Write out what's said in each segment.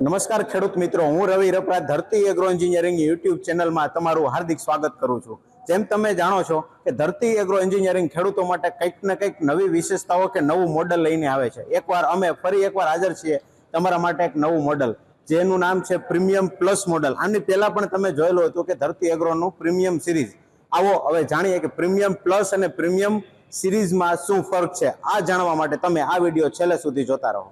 નમસ્કાર ખેડૂત મિત્રો, હું રવિ રપરા ધરતી એગ્રો એન્જિનિયરિંગ યુટ્યુબ ચેનલમાં તમારું હાર્દિક સ્વાગત કરું છું। જેમ તમે જાણો છો કે ધરતી એગ્રો એન્જિનિયરિંગ ખેડૂતો માટે કંઈક ને કંઈક નવી વિશેષતાઓ કે નવું મોડલ લઈને આવે છે। અમે ફરી એકવાર હાજર છીએ તમારા માટે એક નવું મોડલ, જેનું નામ છે પ્રીમિયમ પ્લસ મોડલ। આની પહેલા પણ તમે જોયેલું હતું કે ધરતી એગ્રોનું પ્રીમિયમ સિરીઝ। આવો હવે જાણીએ કે પ્રીમિયમ પ્લસ અને પ્રીમિયમ સિરીઝમાં શું ફરક છે। આ જાણવા માટે તમે આ વિડીયો છેલ્લે સુધી જોતા રહો।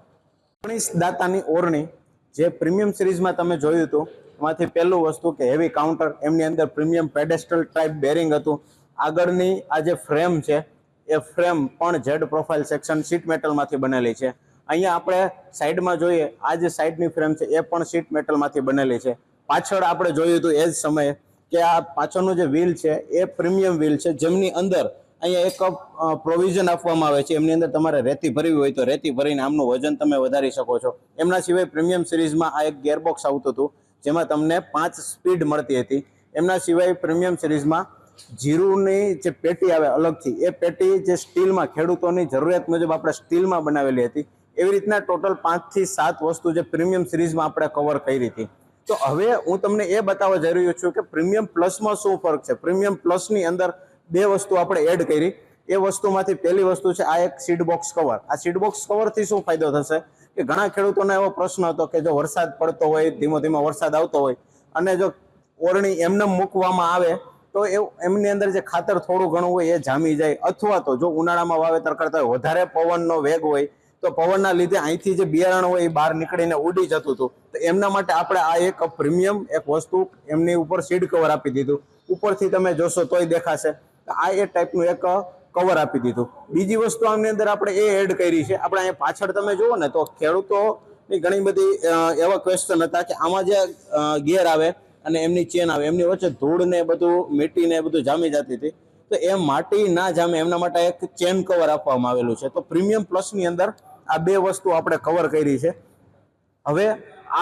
19 દાતાની ઓરણી જે પ્રીમિયમ સિરીઝમાં તમે જોયું હતું, એમાંથી પહેલું વસ્તુ કે હેવી કાઉન્ટર, એમની અંદર પ્રીમિયમ પેડેસ્ટલ ટાઈપ બેરિંગ હતું। આગળની આ જે ફ્રેમ છે એ ફ્રેમ પણ ઝેડ પ્રોફાઇલ સેક્શન શીટ મેટલમાંથી બનેલી છે। અહીંયા આપણે સાઈડમાં જોઈએ, આ જે સાઈડની ફ્રેમ છે એ પણ શીટ મેટલમાંથી બનેલી છે। પાછળ આપણે જોયું હતું એ જ સમયે કે આ પાછળનું જે વ્હીલ છે એ પ્રીમિયમ વ્હીલ છે, જેમની અંદર અહીંયા એક પ્રોવિઝન આપવામાં આવે છે। એમની અંદર તમારે રેતી ભરવી હોય તો રેતી ભરીને આમનું વજન તમે વધારી શકો છો। એમના સિવાય પ્રીમિયમ સિરીઝમાં આ એક ગિયરબોક્સ આવતું હતું, જેમાં તમને 5 સ્પીડ મળતી હતી। એમના સિવાય પ્રીમિયમ સિરીઝમાં જીરુની જે પેટી આવે અલગથી, એ પેટી જે સ્ટીલમાં ખેડૂતોની જરૂરિયાત મુજબ આપણે સ્ટીલમાં બનાવેલી હતી। એવી રીતના ટોટલ 5 થી 7 વસ્તુ જે પ્રીમિયમ સિરીઝમાં આપણે કવર કરી હતી। તો હવે હું તમને એ બતાવવા જઈ રહ્યો છું કે પ્રીમિયમ પ્લસમાં શું ફરક છે। પ્રીમિયમ પ્લસની અંદર 2 વસ્તુ આપણે એડ કરી। એ વસ્તુમાંથી પહેલી વસ્તુ છે આ એક સીડ બોક્સ કવર। આ સીડ બોક્સ કવરથી શું ફાયદો થશે કે ઘણા ખેડૂતોને એવો પ્રશ્ન હતો કે જો વરસાદ પડતો હોય, ધીમો ધીમો વરસાદ આવતો હોય અને જો ઓરણી એમને મૂકવામાં આવે તો એમની અંદર જે ખાતર થોડું ઘણું હોય એ જામી જાય, અથવા તો જો ઉનાળામાં વાવેતર કરતા હોય, વધારે પવનનો વેગ હોય તો પવનના લીધે અહીંથી જે બિયારણ હોય એ બહાર નીકળીને ઉડી જતું હતું। તો એમના માટે આપણે આ એક પ્રીમિયમ એક વસ્તુ એમની ઉપર સીડ કવર આપી દીધું। ઉપરથી તમે જોશો તોય દેખાશે, આ એ ટાઈપનું એક કવર આપી દીધું। બીજી વસ્તુ આની અંદર આપણે એ એડ કરી છે, આપણે અહીંયા પાછળ તમે જુઓ ને તો ખેડૂતોની ઘણી બધી એવા ક્વેશ્ચન હતા કે આમાં જે ગિયર આવે અને એમની ચેન આવે, એમની વચ્ચે ધૂળ ને બધું મીટી ને બધું જામી જતી હતી। તો એ માટી ના જામે એમના માટે એક ચેન કવર આપવામાં આવેલું છે। તો પ્રીમિયમ પ્લસની અંદર આ 2 વસ્તુ આપણે કવર કરી છે। હવે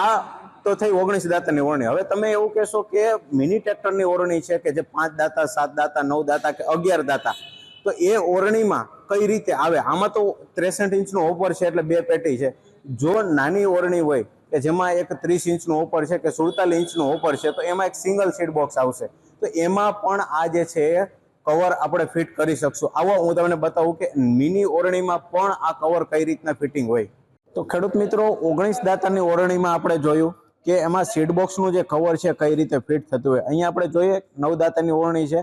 આ તો થઈ 19 દાતાની ઓરણી। હવે તમે એવું કહેશો કે મિની ટ્રેક્ટરની ઓરણી છે કે જે 5 દાતા, 7 દાતા, 9 દાતા કે 11 દાતા, તો એ ઓરણીમાં કઈ રીતે આવે। આમાં તો 63 ઇંચનું હોપર છે એટલે 2 પેટી છે। જો નાની ઓરણી હોય કે જેમાં એક 30 ઇંચનું હોપર છે કે 47 ઇંચનું હોપર છે, તો એમાં એક સિંગલ સીડ બોક્સ આવશે। તો એમાં પણ આ જે છે કવર આપણે ફિટ કરી શકશું। આવો હું તમને બતાવું કે મિની ઓરણીમાં પણ આ કવર કઈ રીતના ફિટિંગ હોય। તો ખેડૂત મિત્રો, 19 દાતાની ઓરણીમાં આપણે જોયું કે એમાં સીડ બોક્સનું જે કવર છે કઈ રીતે ફિટ થતું હોય। અહીંયા આપણે જોઈએ 9 દાતાની ઓરણી છે,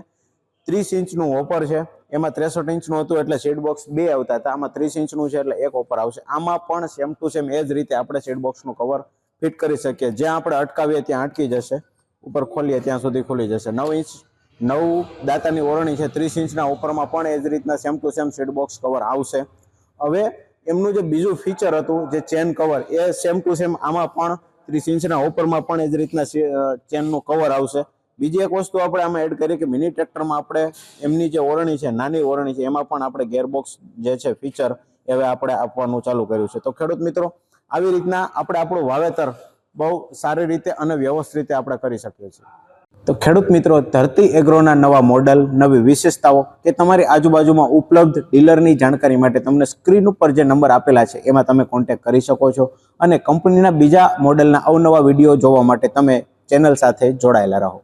30 ઇંચનું હોપર છે, એમાં 63 ઇંચનું હતું એટલે સીડ બોક્સ 2 આવતા હતા। આમાં 30 ઇંચનું છે એટલે એક હોપર આવશે। આમાં પણ સેમ ટુ સેમ એ જ રીતે આપણે સીડ બોક્સનું કવર ફિટ કરી શકીએ। જ્યાં આપણે અટકાવીએ ત્યાં અટકી જશે, ઉપર ખોલીએ ત્યાં સુધી ખુલી જશે। 9 દાતાની ઓરણી છે, 30 ઇંચના હોપરમાં પણ એ જ રીતના same to same seed box cover આવશે। હવે એમનું જે બીજું ફીચર હતું જે ચેન કવર, એ સેમ ટુ સેમ આમાં પણ 30 ઇંચના હોપરમાં પણ એ જ રીતના ચેનનું કવર આવશે। બીજી એક વસ્તુ આપણે આમાં એડ કરી કે મિની ટ્રેક્ટરમાં આપણે એમની જે ઓરણી છે, નાની ઓરણી છે, એમાં પણ આપણે ગિયરબોક્સ જે છે ફીચર હવે આપણે આપવાનું ચાલુ કર્યું છે। તો ખેડૂત મિત્રો, આવી રીતના આપણે આપણું વાવેતર બહુ સારી રીતે અને વ્યવસ્થિત રીતે આપણે કરી શકીએ છીએ। તો ખેડૂત મિત્રો, ધરતી એગ્રોના નવા મોડલ, નવી વિશેષતાઓ કે તમારી આજુબાજુમાં ઉપલબ્ધ ડીલરની જાણકારી માટે તમને સ્ક્રીન ઉપર જે નંબર આપેલા છે એમાં તમે કોન્ટેક્ટ કરી શકો છો। અને કંપનીના બીજા મોડલના અવનવા વિડીયો જોવા માટે તમે ચેનલ સાથે જોડાયેલા રહો।